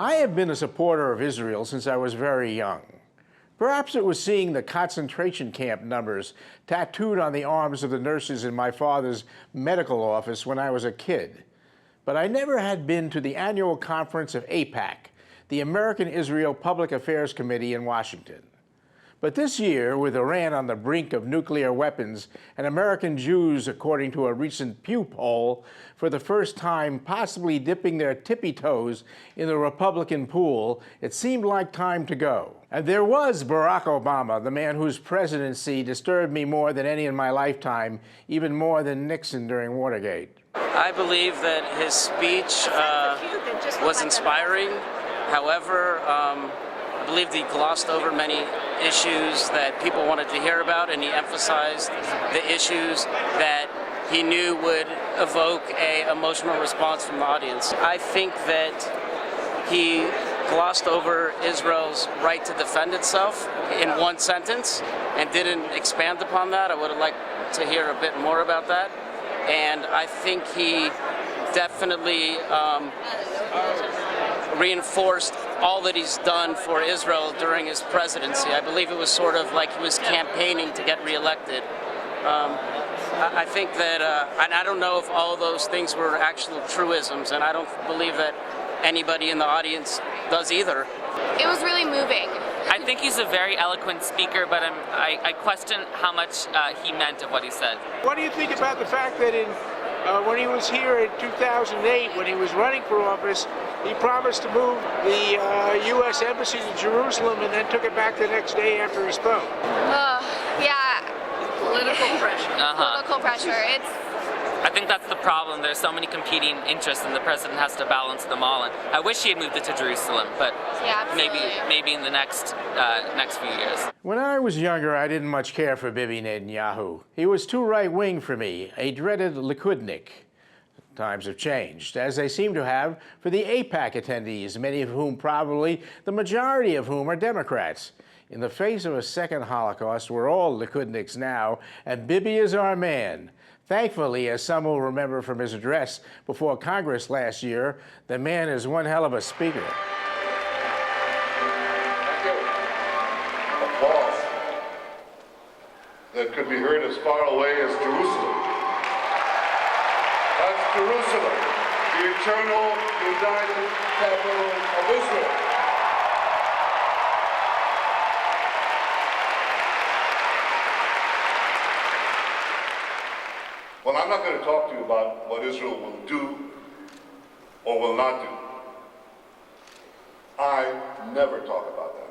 I have been a supporter of Israel since I was very young. Perhaps it was seeing the concentration camp numbers tattooed on the arms of the nurses in my father's medical office when I was a kid. But I never had been to the annual conference of AIPAC, the American Israel Public Affairs Committee in Washington. But this year, with Iran on the brink of nuclear weapons and American Jews, according to a recent Pew poll, for the first time possibly dipping their tippy toes in the Republican pool, it seemed like time to go. And there was Barack Obama, the man whose presidency disturbed me more than any in my lifetime, even more than Nixon during Watergate. I believe that his speech was inspiring. However, I believe he glossed over many issues that people wanted to hear about, and he emphasized the issues that he knew would evoke an emotional response from the audience. I think that he glossed over Israel's right to defend itself in one sentence and didn't expand upon that. I would have liked to hear a bit more about that. And I think he definitely reinforced all that he's done for Israel during his presidency. I believe it was sort of like he was campaigning to get reelected. I think that, and I don't know if all those things were actual truisms, and I don't believe that anybody in the audience does either. It was really moving. I think he's a very eloquent speaker, but I question how much he meant of what he said. What do you think about the fact that when he was here in 2008, when he was running for office, he promised to move the U.S. Embassy to Jerusalem and then took it back the next day after he spoke? Yeah. Political pressure. Political pressure. I think that's the problem. There's so many competing interests, and the president has to balance them all. And I wish he had moved it to Jerusalem, but yeah, maybe in the next few years. When I was younger, I didn't much care for Bibi Netanyahu. He was too right-wing for me, a dreaded Likudnik. Times have changed, as they seem to have for the AIPAC attendees, many of whom, probably the majority of whom, are Democrats. In the face of a second Holocaust, we're all Likudniks now, and Bibi is our man. Thankfully, as some will remember from his address before Congress last year, the man is one hell of a speaker. Thank you. Applause that could be heard as far away as Jerusalem. That's Jerusalem, the eternal united capital of Israel. Well, I'm not going to talk to you about what Israel will do or will not do. I never talk about that.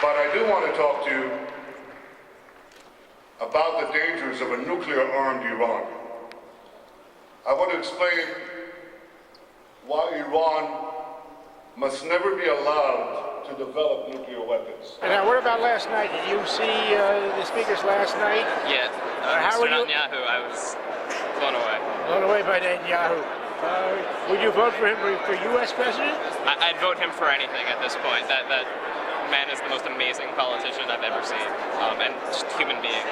But I do want to talk to you about the dangers of a nuclear-armed Iran. I want to explain why Iran must never be allowed to develop nuclear weapons. And now, what about last night? Did you see the speakers last night? Yeah, How Mr. were you? Netanyahu, I was blown away. Blown away by Netanyahu. Would you vote for him for U.S. president? I'd vote him for anything at this point. That man is the most amazing politician I've ever seen, and just human being.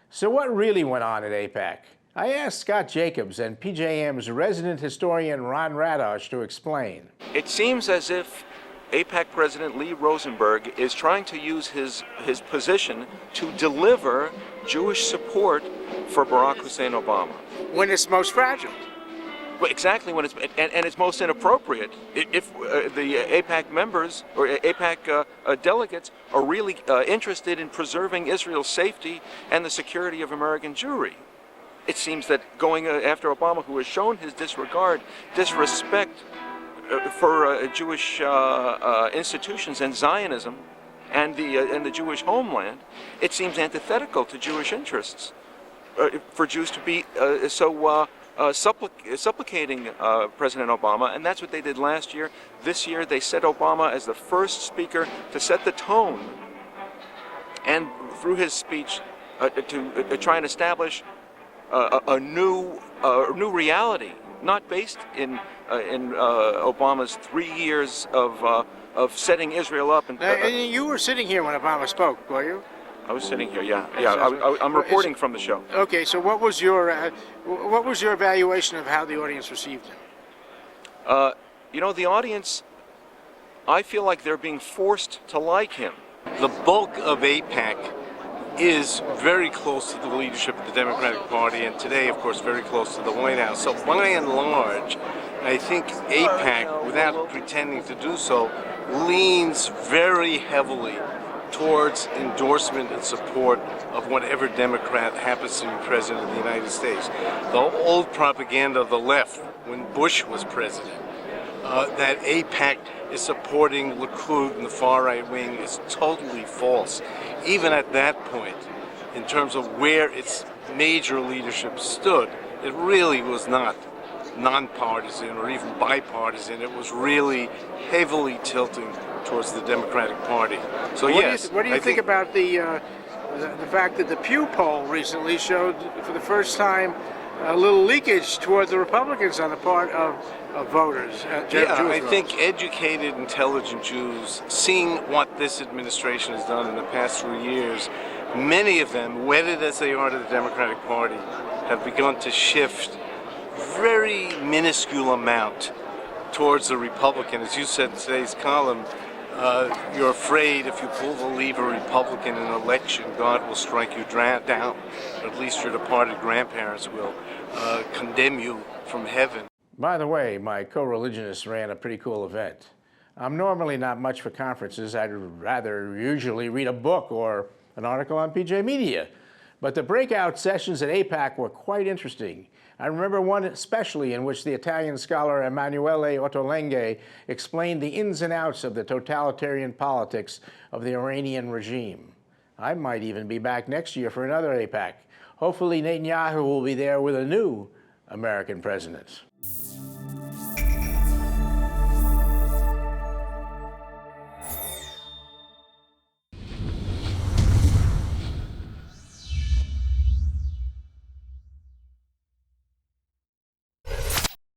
So what really went on at AIPAC? I asked Scott Jacobs and PJM's resident historian Ron Radosh to explain. It seems as if AIPAC President Lee Rosenberg is trying to use his position to deliver Jewish support for Barack Hussein Obama. When it's most fragile. Well, exactly when and it's most inappropriate. If the AIPAC members or AIPAC delegates are really interested in preserving Israel's safety and the security of American Jewry. It seems that going after Obama, who has shown his disrespect for Jewish institutions and Zionism and the Jewish homeland, it seems antithetical to Jewish interests for Jews to be supplicating President Obama, and that's what they did last year. This year they set Obama as the first speaker to set the tone, and through his speech to try and establish a new reality, not based in Obama's 3 years of setting Israel up. And you were sitting here when Obama spoke, were you? I was sitting here. Yeah. I'm reporting from the show. Okay, so what was your evaluation of how the audience received him? The audience, I feel like they're being forced to like him. The bulk of AIPAC is very close to the leadership of the Democratic Party, and today, of course, very close to the White House. So by and large, I think AIPAC, without pretending to do so, leans very heavily towards endorsement and support of whatever Democrat happens to be president of the United States. The old propaganda of the left, when Bush was president, that AIPAC is supporting Likud and the far right wing is totally false. Even at that point, in terms of where its major leadership stood, it really was not nonpartisan or even bipartisan. It was really heavily tilting towards the Democratic Party. So what do you think about the fact that the Pew poll recently showed for the first time a little leakage toward the Republicans on the part of voters? I think educated, intelligent Jews, seeing what this administration has done in the past 3 years, many of them, wedded as they are to the Democratic Party, have begun to shift very minuscule amount towards the Republican. As you said in today's column, you're afraid if you pull the lever Republican in an election, God will strike you down. Or at least your departed grandparents will condemn you from heaven. By the way, my co-religionist ran a pretty cool event. I'm normally not much for conferences. I'd rather usually read a book or an article on PJ Media. But the breakout sessions at AIPAC were quite interesting. I remember one especially in which the Italian scholar Emanuele Ottolenghi explained the ins and outs of the totalitarian politics of the Iranian regime. I might even be back next year for another AIPAC. Hopefully Netanyahu will be there with a new American president.